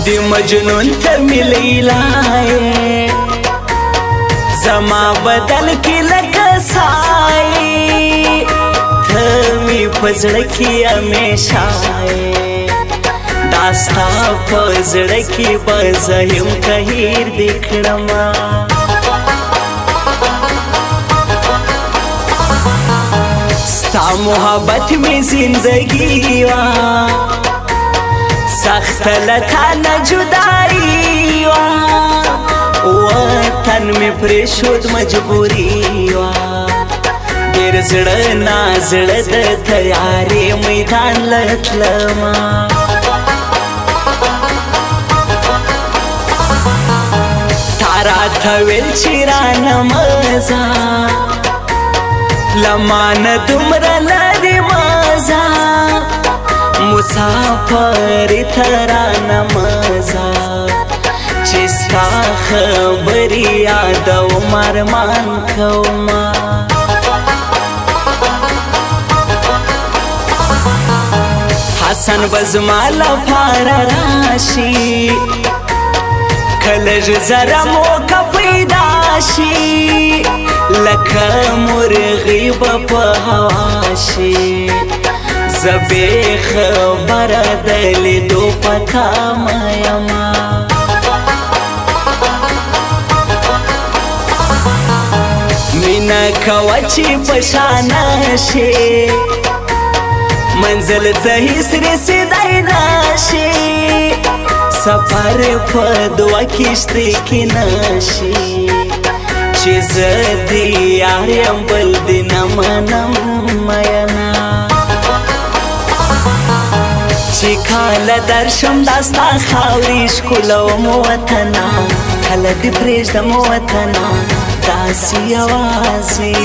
دی مجنون ته ملی لای زما بدل کی لکه سای ته می پزړه کی همیشه داستا پزړه کی بزهم کهیر دکړما ستا محبت می زندگی وا سخت لتا نه جدائی وا وطن می پرشود مجبوری وا ډیر زړه نا زړه د تیارې میدان لتلما تارا ثویل چیرانه مزا لمان دومره لري مزا مسافر ترانه مزا چې ستا خبرې یادوم ارمان کومه حسن بزما لپاره راشي کله زره موقع پیدا شي لکه مرغی په هوا شي زبې خبره د لیدو پتا مېما مینا کوه چې په شانه شي منزل ته هیڅ رسیدای نشي سفر په دوه کښتۍ کې نشي چې زه دې یار یم بل دې نه منم مینا چې کله درشم دا ستا خاورې ښکلوم وطنه کله دې پرېږدم وطنه داسې یوازې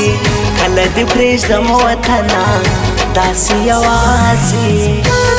کله دې پرېږدم وطنه داسې یوازې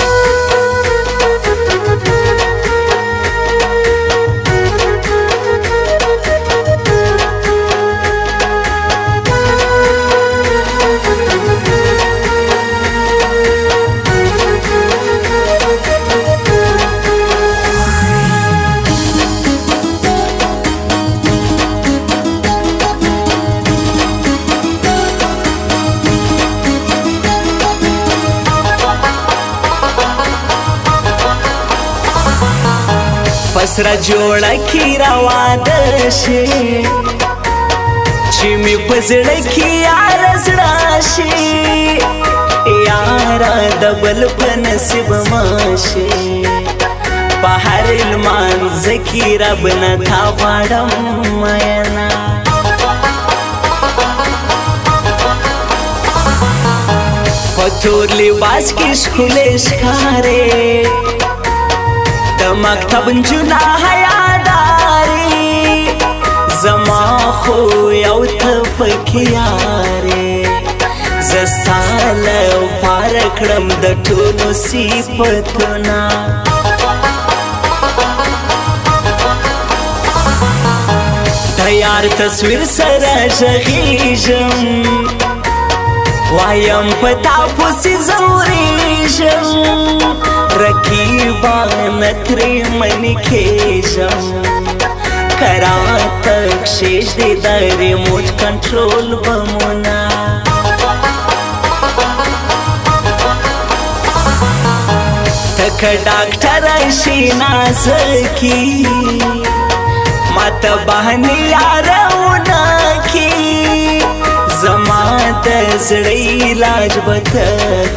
پسره جوړه کی راواده شي چې می پزړه کی یار زړه شي یار د بل په نصیب ماشي په هر المانځ کی رب نه تا غواړم مینا په تور لباس کې ښکلې ښکارې د مکتب نجونه حیاداري زما خو یو ته پکې یارې زه ستا لپاره کړم د ټولو صفتونه د یار تصویر سره غږېږم وایم په تا پسې ځورېږم رقیبان ترې منې کېږم کراته کښېږدې د ریموټ کنټرول بمونه ته که ډاکټره شي نازکي ماته بهانې یارونه کي زما د زړه علاج به ته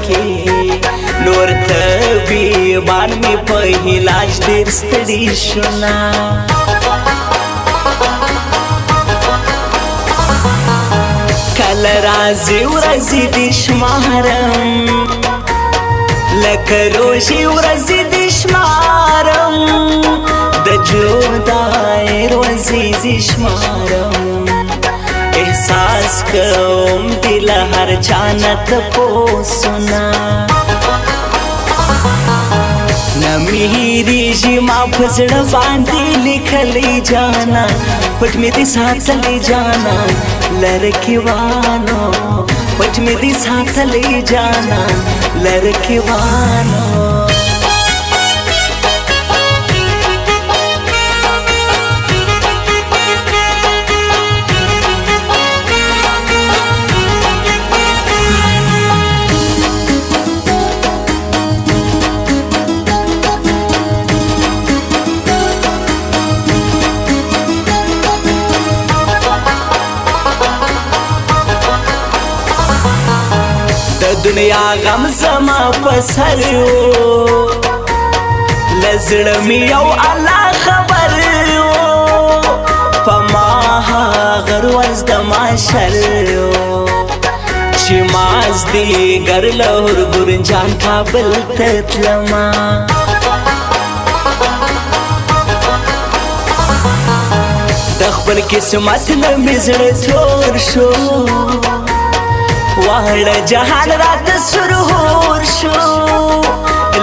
کې نور طبیبان می په علاج ډېر ستړي شونا کله راځي ورځې دې شمارم لکه روژې ورځې دې شمارم د جدای ورځې دې شمارم احساس کوم دې له هر چا نه تپوسونه نمیریږي ما په زړه باندې لیکلی جانا پټ مې دې ساتلی جانا لرکې وانو پټ مې دې ساتلی جانا لرکې وانو दुनिया गम زما پسر لزړه می یو الله خبر پما غر ورځ د ماشر چې ماز دی ګر لور ګورنجان کابل ته تلما د خپل قسمت نه مې زړه تور شو واړه جهان رات سرور شو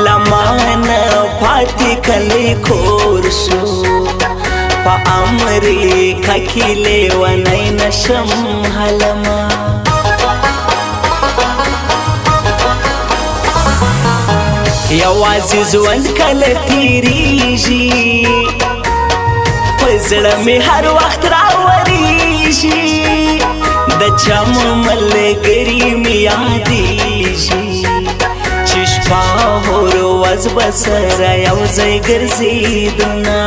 لمانه پاتې کلی کور شو په امریکا کې لیونی نشم هلما یوازې ژوند کله تېرېږي په زړه مې هر وخت راورېږي د چم ملګري مې یادېږي چې شپه هر ورځ به سره یو ځای ګرځېدونه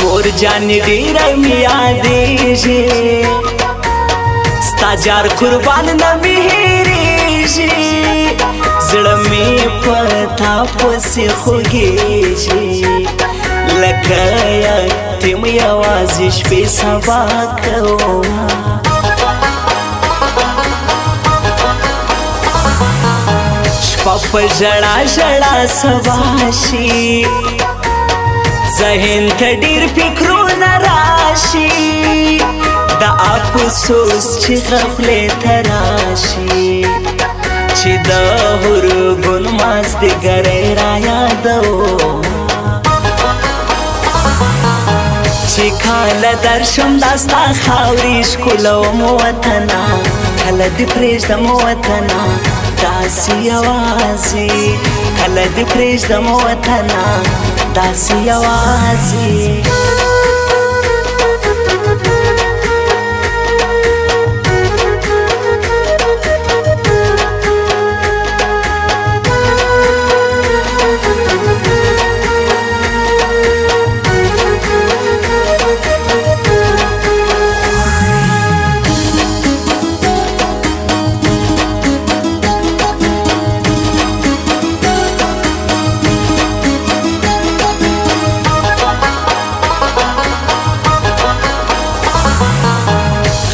مور جانې ډېره مې یادېږي ستا جار قربان نه مې هېرېږي زړه مې په تا پسې خوږېږي لکه یتیم یوازې شپې سبا کومه شپه په ژړا ژړا سبا شي ذهن ته ډېر فکرونه راشي د افسوس چې غفلت ته راشي چې د هرګون مازدیګری رایادوم چې کله درشم دا ستا خاورې ښکلوم وطنه کله دې پرېږدم وطنه داسې یوازې کله دې پرېږدم وطنه داسې یوازې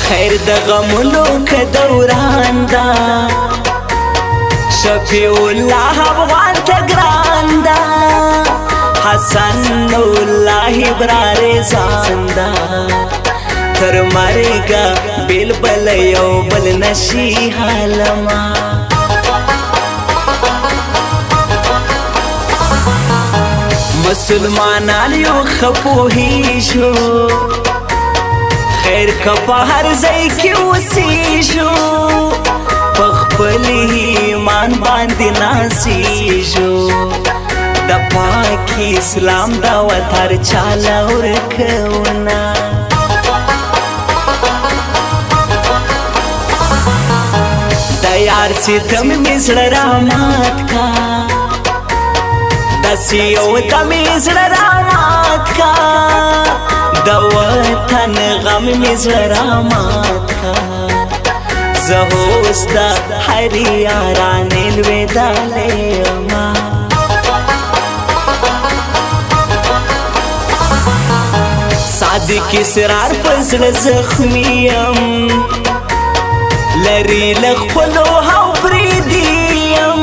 خیر د غمونو که دوران دا شفیع الله افغان ته ګران دا حسن الله ابرار ځان دا تر مرګه بیل بل یو بل نشي حالما مسلمانان یو خپوهیږو خیر که په هر ځای کې اوسېږو په خپل ایمان باندې نازېږو د پاک اسلام دعوت هر چاله ورکوونه د یار ستم مې زړه رامات کا داسې یو دم مې زړه رامات کا د وطن غم مې زړه رامات کا زه اوس د هر یارانې لوېدلی یمه صادق اسرار په زړه زخمي یم لري له خپلو او پرېږدي یم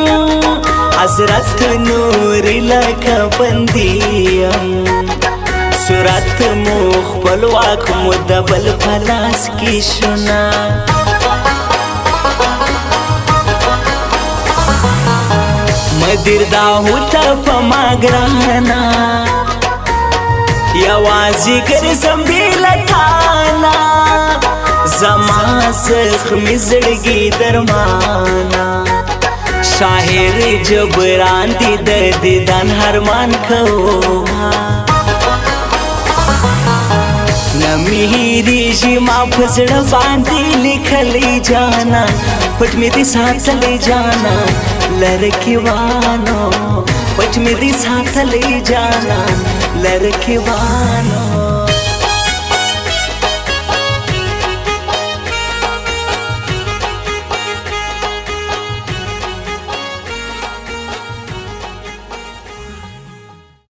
حضرت نوري لکه بندي یم صورت مو خپلواک مو د بل په لاس کې شونه مدیر داود ته په ما ګرانه یوازې ګرځم بې له تانه زما زخمي زړګي درمانه شاعر جبران دي د دیدن هرمان کومه نمی هېرېږي ما په زړه باندې لیکلی جانا پټ مې دې ساتلی جانا لرکې وانو پټ مې دې ساتلی جانا لرکې وانو